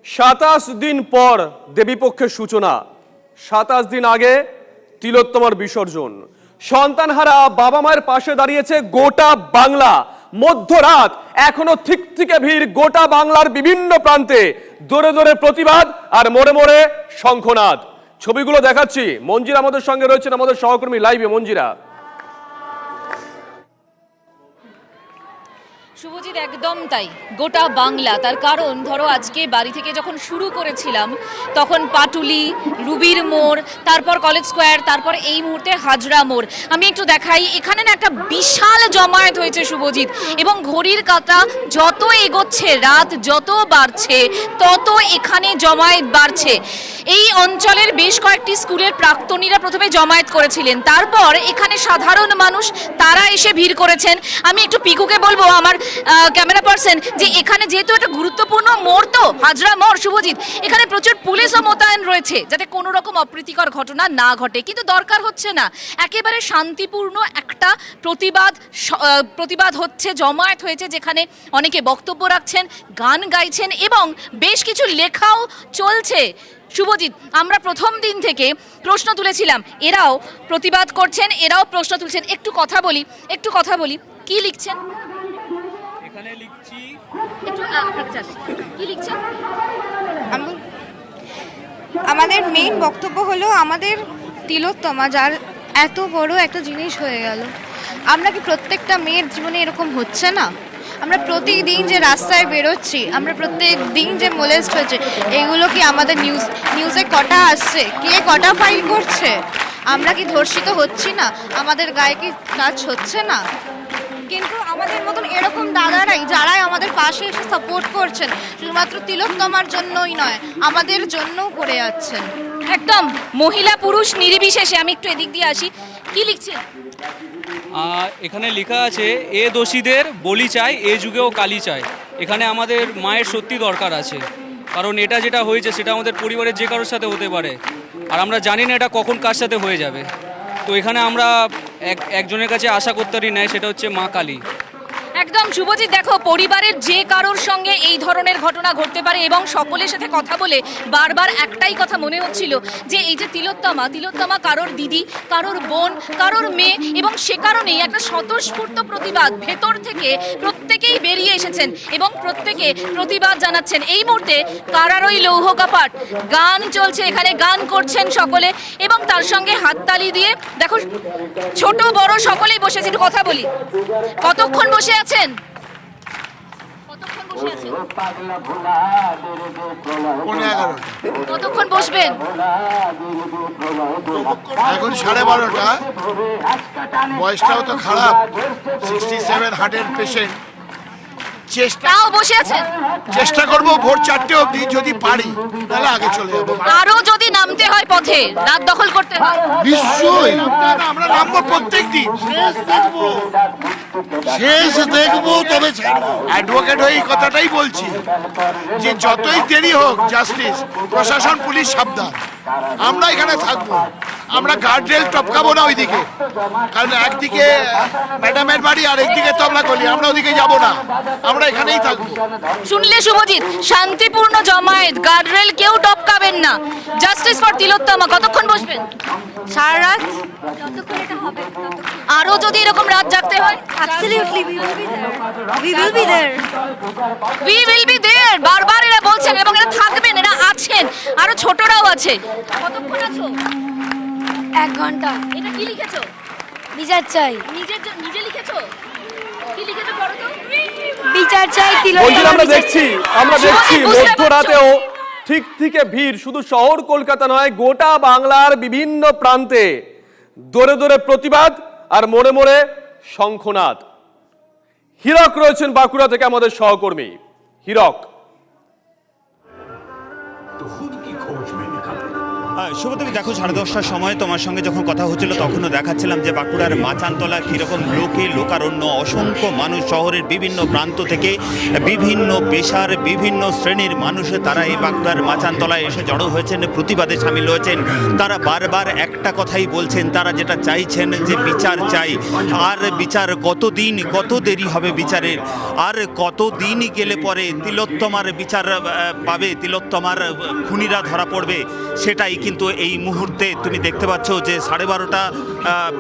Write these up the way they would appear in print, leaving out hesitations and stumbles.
27 দিন পর দেবীপক্ষের সূচনা। 27 দিন আগে তিলোত্তমার বিসর্জন। সন্তানহারা বাবা মায়ের পাশে দাঁড়িয়েছে গোটা বাংলা। মধ্যরাত এখনো থিকথিকে ভিড় গোটা বাংলার বিভিন্ন প্রান্তে। দোরে দোরে প্রতিবাদ আর মোড়ে মোড়ে শঙ্খনাদ। ছবিগুলো দেখাচ্ছি। মঞ্জিরা আমাদের সঙ্গে রয়েছেন, আমাদের সহকর্মী লাইভে। মঞ্জিরা। শুভজিৎ, একদম তাই, গোটা বাংলা। তার কারণ ধরো আজকে বাড়ি থেকে যখন শুরু করেছিলাম তখন পাটুলি, রুবির মোড়, তারপর কলেজ স্কোয়ার, তারপর এই মুহূর্তে হাজরা মোড়। আমি একটু দেখাই, এখানে না একটা বিশাল জমায়েত হয়েছে শুভজিৎ, এবং ঘড়ির কাঁটা যত এগোচ্ছে, রাত যত বাড়ছে তত এখানে জমায়েত বাড়ছে। এই অঞ্চলের বেশ কয়েকটি স্কুলের প্রাক্তনীরা প্রথমে জমায়েত করেছিলেন, তারপর এখানে সাধারণ মানুষ তারা এসে ভিড় করেছেন। আমি একটু পিকুকে বলবো, আমার ক্যামেরা পার্সন, যে এখানে যেহেতু একটা গুরুত্বপূর্ণ মোড়, তো হাজরা মোড় শুভজিৎ, এখানে প্রচুর পুলিশও মোতায়েন রয়েছে যাতে কোনো রকম অপ্রীতিকর ঘটনা না ঘটে, কিন্তু দরকার হচ্ছে না। একেবারে শান্তিপূর্ণ একটা প্রতিবাদ হচ্ছে, জমায়েত হয়েছে, যেখানে অনেকে বক্তব্য রাখছেন, গান গাইছেন এবং বেশ কিছু লেখাও চলছে। শুভজিৎ, আমরা প্রথম দিন থেকে প্রশ্ন তুলেছিলাম, এরাও প্রতিবাদ করছেন, এরাও প্রশ্ন তুলছেন। একটু কথা বলি, কি লিখছেন? এখানে লিখছি, কি লিখছেন? আমাদের মেইন বক্তব্য হলো আমাদের তিলোত্তমা, যার এত বড় একটা জিনিস হয়ে গেল। আমরা কি প্রত্যেকটা মেয়ের জীবনে এরকম হচ্ছে না? আমরা প্রতিদিন যে রাস্তায় বেরোচ্ছি, আমরা প্রত্যেক দিন যে মোলেস্ট হচ্ছে, এগুলো কি আমাদের নিউজে কটা আসছে? কে কটা ফাইল করছে? আমরা কি ধর্ষিত হচ্ছি না? আমাদের গায়ে কি টাচ হচ্ছে না? কিন্তু আমাদের মতন এরকম দাদারাই, যারাই আমাদের পাশে এসে সাপোর্ট করছেন, শুধুমাত্র তিলোত্তমার জন্যই নয়, আমাদের জন্যও করে যাচ্ছেন। একদম মহিলা পুরুষ নির্বিশেষে। আমি একটু এদিক দিয়ে আসি, কি লিখছেন? এখানে লেখা আছে, এ দোষীদের বলি চাই, এ যুগেও কালি চাই। এখানে আমাদের মায়ের সত্যি দরকার আছে, কারণ এটা যেটা হয়েছে সেটা আমাদের পরিবারের যে কারোর সাথে হতে পারে, আর আমরা জানি না এটা কখন কার সাথে হয়ে যাবে। তো এখানে আমরা একজনের কাছে আশা করতে পারি না, সেটা হচ্ছে মা কালী। একদম শুভজিৎ, দেখো, পরিবারের যে কারোর সঙ্গে এই ধরনের ঘটনা ঘটতে পারে, এবং সকলের সাথে কথা বলে বারবার একটাই কথা মনে হচ্ছিল যে এই যে তিলোত্তমা কারোর দিদি, কারোর বোন, কারোর মেয়ে, এবং সে কারণেই একটা স্বতঃস্ফূর্ত প্রতিবাদ ভেতর থেকে প্রত্যেকেই বেরিয়ে এসেছেন এবং প্রত্যেকে প্রতিবাদ জানাচ্ছেন। এই মুহূর্তে কারারই লৌহ কপাট গান চলছে, এখানে গান করছেন সকলে, এবং তার সঙ্গে হাততালি দিয়ে দেখো ছোট বড় সকলেই বসেছে। একটু কথা বলি, কতক্ষণ বসে আছেন? কতক্ষণ বসবেন? এখন 12:30। বয়সটাও তো খারাপ, 67 হার্টের পেশেন্ট। তাও বসে আছেন? চেষ্টা করবো ভোর 4টে অবধি, যদি পারি তাহলে আগে চলে যাবো। আরো যদি নামতে হয় পথে, রাত দখল করতে হয়, নিশ্চয়ই আমরা নামবো প্রত্যেক দিন, শেষ দেখবো। তবে অ্যাডভোকেট হয়ে এই কথাটাই বলছি যে যতই দেরি হোক, জাস্টিস, প্রশাসন, পুলিশ সাবধান। আমরা এখানে থাকবো, আমরা গার্ডরেল টপকাবো না ওইদিকে, কারণ একদিকে ম্যাডামের বাড়ি আর একদিকে তবলা গলি, আমরা ওদিকে যাবো না, আমরা এখানেই থাকবো। শুনলে শুভজিৎ, শান্তিপূর্ণ জমায়েত, গার্ডরেল কেউ টপকাবেন না। জাস্টিস ফর তিলোত্তমা। কতক্ষণ বসবেন? সারা রাত। আরো যদি এরকম রাত জাগতে হয়? Absolutely, we will be there. We will be there. বারবার এরা বলছেন, এবং এরা থাকবেন, এরা আছেন, আরো ছোটরাও আছে। কতক্ষণ আছো? 1 ঘন্টা। এটা কি লিখেছো? বিচার চাই। নিজে লিখেছো? কি লিখেছো পড়ো তো। বিচার চাই মঞ্জিরা, আমরা দেখছি বুঝতে মধ্যরাতেও থিকথিকে ভিড় শুধু শহর কলকাতা নয়, গোটা বাংলার বিভিন্ন প্রান্তে। দোরে দোরে প্রতিবাদ আর মোড়ে মোড়ে শঙ্খনাদ। হীরক রয়েছেন বাঁকুড়া থেকে, আমাদের সহকর্মী হীরক। तो खुद की खोज में निकल শুভদেবী, দেখো 10:30টার সময় তোমার সঙ্গে যখন কথা হচ্ছিল তখনও দেখাচ্ছিলাম যে বাঁকুড়ার মাচানতলা কীরকম লোকারণ্য, অসংখ্য মানুষ শহরের বিভিন্ন প্রান্ত থেকে বিভিন্ন পেশার বিভিন্ন শ্রেণীর মানুষ তারা এই বাঁকুড়ার মাচানতলায় এসে জড়ো হয়েছেন, প্রতিবাদে সামিল হয়েছেন। তারা বারবার একটা কথাই বলছেন, তারা যেটা চাইছেন যে বিচার চাই। আর বিচার কত দেরি হবে বিচারের, আর কতদিন গেলে পরে তিলোত্তমার বিচার পাবে, তিলোত্তমার খুনিরা ধরা পড়বে, সেটাই কিন্তু এই মুহূর্তে তুমি দেখতে পাচ্ছ যে 12:30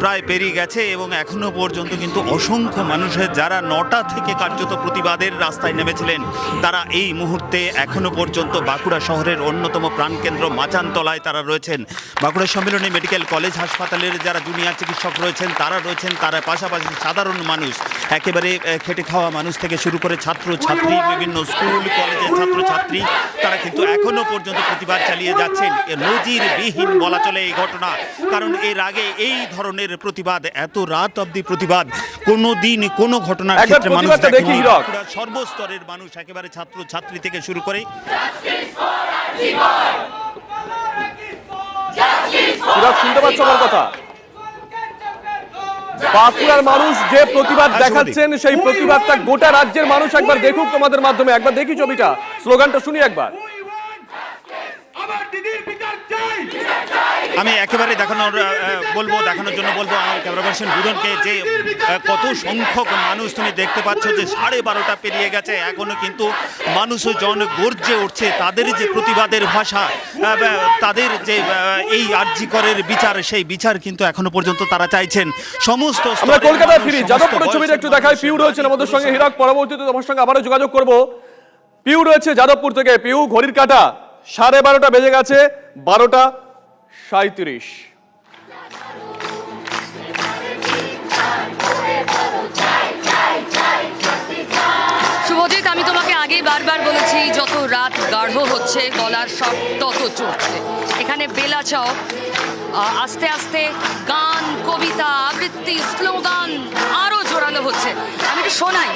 প্রায় পেরিয়ে গেছে এবং এখনো পর্যন্ত কিন্তু অসংখ্য মানুষের যারা 9টা থেকে কার্যত প্রতিবাদের রাস্তায় নেমেছিলেন তারা এই মুহূর্তে এখনো পর্যন্ত বাঁকুড়া শহরের অন্যতম প্রাণকেন্দ্র মাচানতলায় তারা রয়েছেন। বাঁকুড়া সম্মিলনী মেডিকেল কলেজ হাসপাতালের যারা জুনিয়র চিকিৎসক রয়েছেন তারা রয়েছেন, তার পাশাপাশি সাধারণ মানুষ, একেবারে খেটে খাওয়া মানুষ থেকে শুরু করে ছাত্রছাত্রী, বিভিন্ন স্কুল কলেজের ছাত্রছাত্রী, তারা কিন্তু এখনো পর্যন্ত প্রতিবাদ চালিয়ে যাচ্ছেন। নজিরবিহীন বলা চলে এই ঘটনা, কারণ এর আগে এই ধরনের প্রতিবাদ, এত রাত অবধি প্রতিবাদ কোনোদিন কোনো ঘটনার একবার ক্ষেত্রে মানুষ প্রতিবাদটা দেখি, দেখেনি। হীরক। সর্বস্তরের মানুষ, একেবারে ছাত্রছাত্রী থেকে শুরু করে হীরক, শুনতে পাচ্ছ আমার কথা? বাঁকুড়ার মানুষ যে প্রতিবাদ দেখাচ্ছেন সেই প্রতিবাদটা গোটা রাজ্যের মানুষ একবার দেখুক তোমাদের মাধ্যমে। একবার দেখি ছবিটা, স্লোগানটা শুনি একবার। আমি একেবারে দেখানোর জন্য বলবো আমার ক্যামেরা পার্সন বুধনকে যে কত সংখ্যক মানুষ তুমি দেখতে পাচ্ছ যে 12:30 পেরিয়ে গেছে, এখনো কিন্তু মানুষজন গর্জে উঠছে। তাদের যে প্রতিবাদের ভাষা, তাদের যে এই আরজি করের বিচার, সেই বিচার কিন্তু এখনো পর্যন্ত তারা চাইছেন। সমস্ত আমরা কলকাতায় ফিরি, যাদবপুরের ছবিটা একটু দেখাই। পিউ রয়েছেন আমাদের সঙ্গে, হীরক পরবর্তীতে তোমার সঙ্গে আবারও যোগাযোগ করব। পিউ রয়েছে যাদবপুর থেকে। পিউ, ঘড়ির কাঁটা 12:30 বেজে গেছে, 12:37। শুভজিৎ, আমি তোমাকে আগেই বারবার বলেছি যত রাত গাঢ় হচ্ছে গলার স্বর তত চড়ছে। এখানে বেলাচাও আস্তে আস্তে গান, কবিতা, আবৃত্তি, স্লোগান আরো জোরালো হচ্ছে। আমি একটু শোনাই।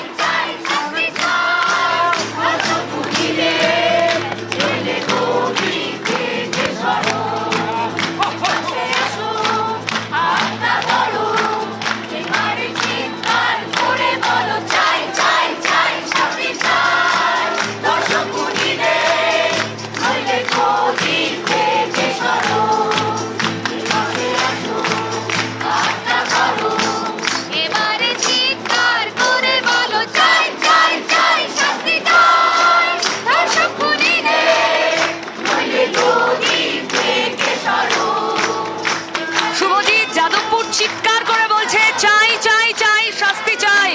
চিৎকার করে বলছে চাই চাই চাই, শাস্তি চাই।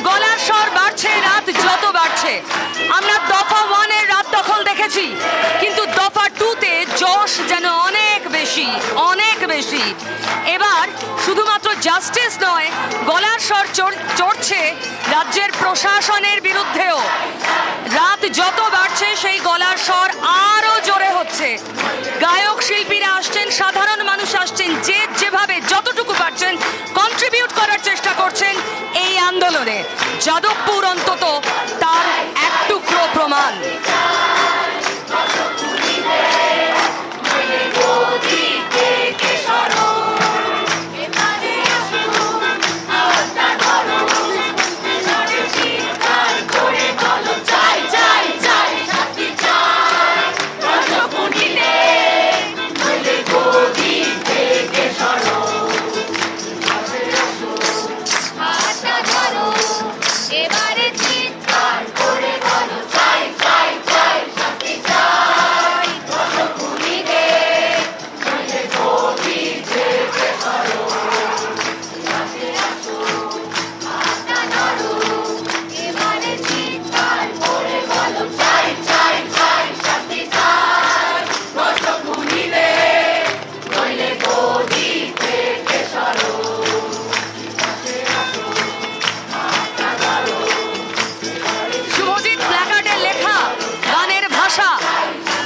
গলার স্বর বাড়ছে, রাত যত বাড়ছে। আমরা দফা 1 এর রাত দখল দেখেছি, কিন্তু দফা 2-তে জোশ যেন অনেক বেশি, অনেক বেশি। এবার শুধুমাত্র জাস্টিস নয়, গলার স্বর চড়ছে রাজ্যের প্রশাসনের বিরুদ্ধেও। রাত যত বাড়ছে সেই গলার স্বর আরো জোরে হচ্ছে। গায়ক শিল্পীরা আসছেন, সাধারণ মানুষ আসছেন, যে যেভাবে যতটুকু পারছেন কন্ট্রিবিউট করার চেষ্টা করছেন এই আন্দোলনে। যাদবপুর অন্তত তার এক টুকরো প্রমাণ।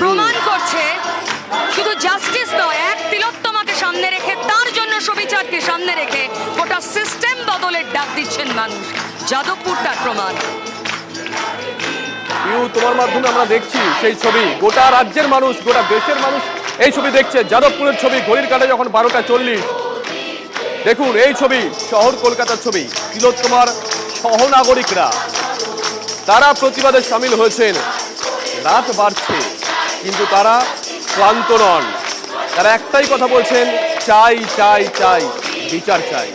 প্রমাণ করছে শুধু জাস্টিস নয়, এক তিলোত্তমাকে সামনে রেখে, তার জন্য সুবিচারকে সামনে রেখে গোটা সিস্টেম বদলের ডাক দিচ্ছেন মানুষ। যাদবপুর তার প্রমাণ। পিউ তোমার মাধ্যমে আমরা দেখছি সেই ছবি, গোটা রাজ্যের মানুষ, গোটা দেশের মানুষ এই ছবি দেখছে। যাদবপুরের ছবি, ঘড়ির কাঁটা যখন 12:40। দেখুন এই ছবি, শহর কলকাতার ছবি। তিলোত্তমার সহনাগরিকরা তারা প্রতিবাদে সামিল হয়েছেন। রাত বাড়ছে কিন্তু তারা ক্লান্ত নন। তারা একটাই কথা বলছেন, চাই চাই চাই, বিচার চাই।